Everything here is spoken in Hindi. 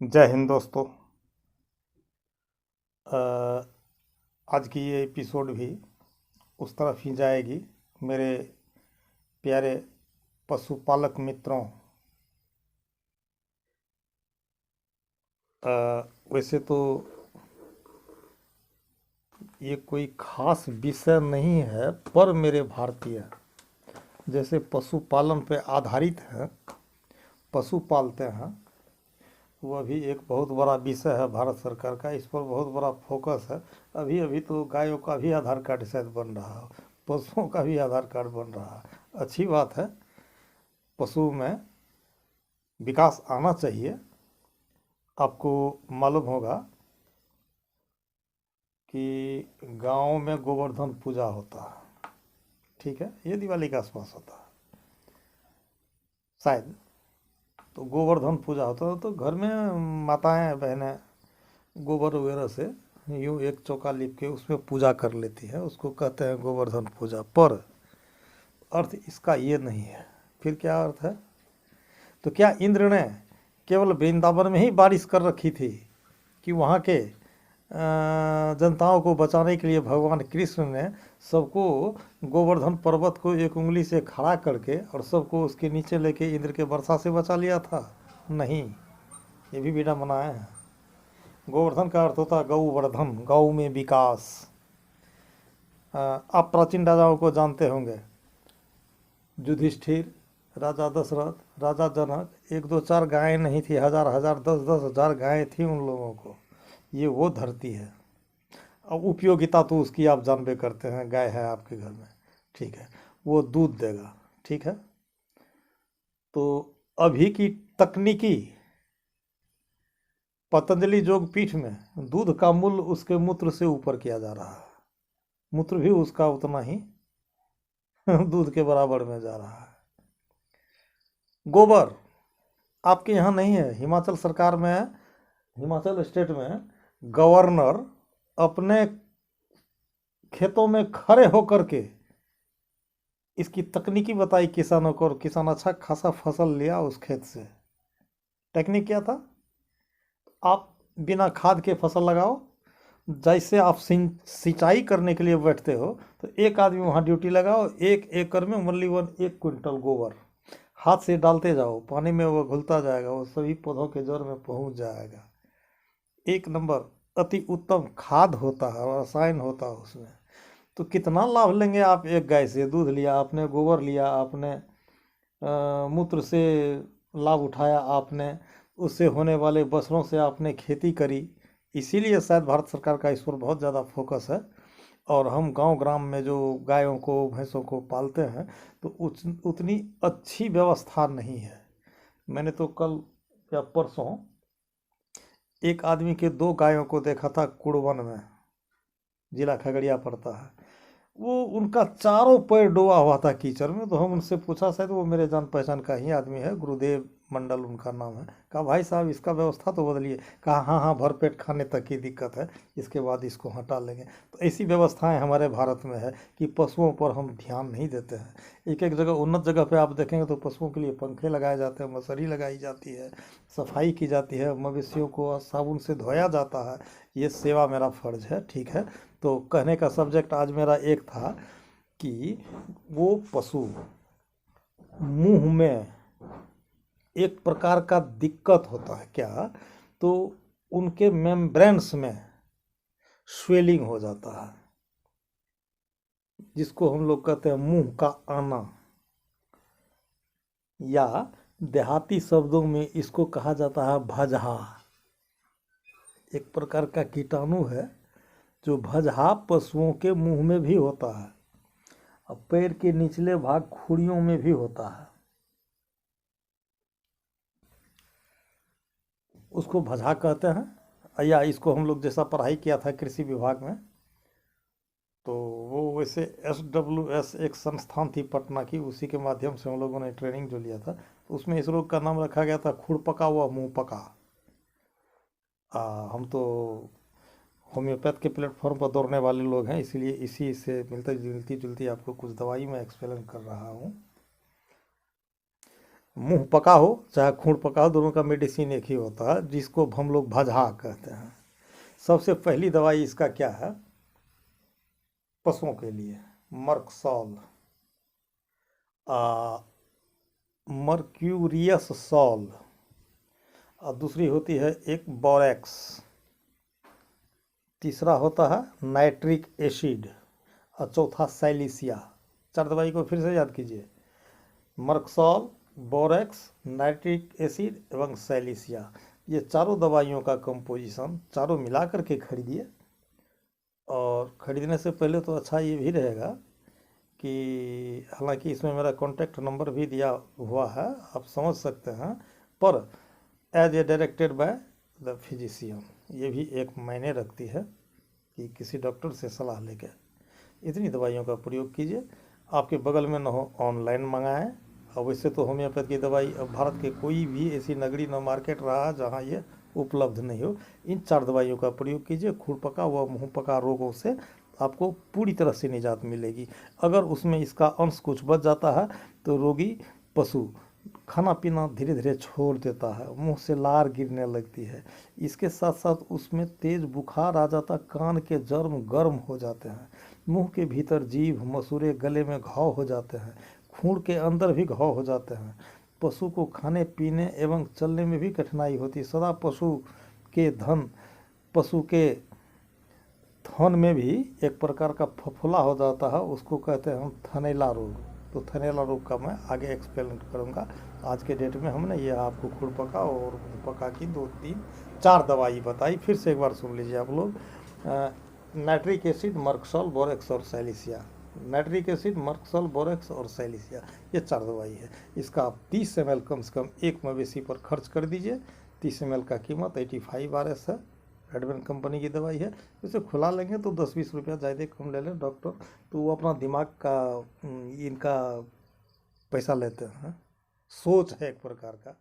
जय हिंद दोस्तों। अ, आज की ये एपिसोड भी उस तरफ ही जाएगी। मेरे प्यारे पशुपालक मित्रों, वैसे तो ये कोई खास विषय नहीं है, पर मेरे भारतीय जैसे पशुपालन पे आधारित है, पशु पालते हैं, वह भी एक बहुत बड़ा विषय है भारत सरकार का। इस पर बहुत बड़ा फोकस है। अभी अभी तो गायों का भी आधार कार्ड शायद बन रहा है, पशुओं का भी आधार कार्ड बन रहा है। अच्छी बात है, पशु में विकास आना चाहिए। आपको मालूम होगा कि गांव में गोवर्धन पूजा होता है, ठीक है, ये दिवाली के आसपास होता है शायद। तो गोवर्धन पूजा होता है तो घर में माताएं बहनें गोबर वगैरह से यूं एक चौका लिप के उसमें पूजा कर लेती है, उसको कहते हैं गोवर्धन पूजा। पर अर्थ इसका ये नहीं है। फिर क्या अर्थ है? तो क्या इंद्र ने केवल वृंदावन में ही बारिश कर रखी थी कि वहाँ के जनताओं को बचाने के लिए भगवान कृष्ण ने सबको गोवर्धन पर्वत को एक उंगली से खड़ा करके और सबको उसके नीचे लेके इंद्र के वर्षा से बचा लिया था? नहीं, ये भी बिना बनाए हैं। गोवर्धन का अर्थ होता है गौवर्धन, गौ में विकास। आप प्राचीन राजाओं को जानते होंगे, युधिष्ठिर, राजा दशरथ, राजा जनक। एक दो चार गायें नहीं थी, हजार हजार दस दस हजार गायें थी उन लोगों को। ये वो धरती है। अब उपयोगिता तो उसकी आप जानबे करते हैं, गाय है आपके घर में, ठीक है, वो दूध देगा, ठीक है। तो अभी की तकनीकी पतंजलि योग पीठ में दूध का मूल्य उसके मूत्र से ऊपर किया जा रहा है। मूत्र भी उसका उतना ही दूध के बराबर में जा रहा है। गोबर आपके यहाँ नहीं है? हिमाचल सरकार में, हिमाचल स्टेट में गवर्नर अपने खेतों में खड़े होकर के इसकी तकनीकी बताई किसानों को, और किसान अच्छा खासा फसल लिया उस खेत से। टेक्निक क्या था? आप बिना खाद के फसल लगाओ। जैसे आप सिंचाई करने के लिए बैठते हो तो एक आदमी वहाँ ड्यूटी लगाओ, 1 एकड़ में ओनली 1 क्विंटल गोबर हाथ से डालते जाओ, पानी में वो घुलता जाएगा, वो सभी पौधों के जड़ में पहुँच जाएगा। एक नंबर अति उत्तम खाद होता है, रसायन होता है उसमें। तो कितना लाभ लेंगे आप? एक गाय से दूध लिया आपने, गोबर लिया आपने, मूत्र से लाभ उठाया आपने, उससे होने वाले बछड़ों से आपने खेती करी। इसीलिए शायद भारत सरकार का इस पर बहुत ज़्यादा फोकस है। और हम गांव ग्राम में जो गायों को भैंसों को पालते हैं तो उतनी अच्छी व्यवस्था नहीं है। मैंने तो कल या परसों एक आदमी के 2 गायों को देखा था कुड़वन में, जिला खगड़िया पड़ता है। वो उनका चारों पैर डूबा हुआ था कीचड़ में। तो हम उनसे पूछा, शायद वो मेरे जान पहचान का ही आदमी है, गुरुदेव मंडल उनका नाम है। कहा भाई साहब इसका व्यवस्था तो बदलिए। कहा हाँ हाँ, भरपेट खाने तक की दिक्कत है, इसके बाद इसको हटा लेंगे। तो ऐसी व्यवस्थाएं हमारे भारत में है कि पशुओं पर हम ध्यान नहीं देते हैं। एक एक जगह, उन्नत जगह पे आप देखेंगे तो पशुओं के लिए पंखे लगाए जाते हैं, मशहरी लगाई जाती है, सफाई की जाती है, मवेशियों को साबुन से धोया जाता है। ये सेवा मेरा फर्ज है, ठीक है। तो कहने का सब्जेक्ट आज मेरा एक था कि वो पशु मुंह में एक प्रकार का दिक्कत होता है क्या, तो उनके मेम्ब्रेन्स में स्वेलिंग हो जाता है, जिसको हम लोग कहते हैं मुंह का आना, या देहाती शब्दों में इसको कहा जाता है भजहा। एक प्रकार का कीटाणु है जो भजहा पशुओं के मुंह में भी होता है और पैर के निचले भाग खुरियों में भी होता है। उसको भजा कहते हैं, या इसको हम लोग जैसा पढ़ाई किया था कृषि विभाग में, तो वो वैसे SWS एक संस्थान थी पटना की, उसी के माध्यम से हम लोगों ने ट्रेनिंग जो लिया था, तो उसमें इस रोग का नाम रखा गया था खुर पका हुआ मुंह पका। हम तो होम्योपैथ के प्लेटफॉर्म पर दौड़ने वाले लोग हैं, इसीलिए इसी से मिलती जुलती आपको कुछ दवाई में एक्सप्लेन कर रहा हूँ। मुंह पका हो चाहे खूंट पका हो, दोनों का मेडिसिन एक ही होता है, जिसको हम लोग भजा कहते हैं। सबसे पहली दवाई इसका क्या है पशुओं के लिए? मर्कसॉल, मर्क्यूरियस सॉल, और दूसरी होती है एक बोरेक्स, तीसरा होता है नाइट्रिक एसिड, और चौथा साइलिसिया। चार दवाई को फिर से याद कीजिए, मर्कसॉल, बोरेक्स, नाइट्रिक एसिड एवं साइलिसिया। ये चारों दवाइयों का कंपोजिशन चारों मिला करके खरीदिए। और ख़रीदने से पहले तो अच्छा ये भी रहेगा कि, हालांकि इसमें मेरा कॉन्टैक्ट नंबर भी दिया हुआ है, आप समझ सकते हैं, पर as a directed by the physician, ये भी एक मायने रखती है कि किसी डॉक्टर से सलाह लेकर इतनी दवाइयों का प्रयोग कीजिए। आपके बगल में न हो ऑनलाइन मंगाएं। अब वैसे तो होम्योपैथ की दवाई अब भारत के कोई भी ऐसी नगरी न मार्केट रहा जहां ये उपलब्ध नहीं हो। इन चार दवाइयों का प्रयोग कीजिए, खूर पका व मुँह पका रोगों से आपको पूरी तरह से निजात मिलेगी। अगर उसमें इसका अंश कुछ बच जाता है तो रोगी पशु खाना पीना धीरे धीरे छोड़ देता है, मुंह से लार गिरने लगती है, इसके साथ साथ उसमें तेज बुखार आ जाता, कान के जर्म गर्म हो जाते हैं, मुंह के भीतर जीभ मसूड़े, गले में घाव हो जाते हैं, खून के अंदर भी घाव हो जाते हैं, पशु को खाने पीने एवं चलने में भी कठिनाई होती है। सदा पशु के थन में भी एक प्रकार का फफूला हो जाता है, उसको कहते हैं हम थनैला रोग। तो थनैला रोग का मैं आगे एक्सप्लेन करूँगा। आज के डेट में हमने ये आपको खुर पका और पका की 2 3 4 दवाई बताई। फिर से एक बार सुन लीजिए आप लोग। नाइट्रिक एसिड, मर्कसॉल, बोरेक्स और silicea. Nitric acid, Merc sol, borax और साइलिसिया, ये 4 दवाई है। इसका आप 30 ml कम से कम एक मवेशी पर खर्च कर दीजिए। 30 ml का कीमत 85 RS है। एडवेंट कंपनी की दवाई है। इसे खुला लेंगे तो 10-20 रुपया ज़्यादा कम ले लें डॉक्टर, तो वो अपना दिमाग का इनका पैसा लेते हैं। सोच है एक प्रकार का।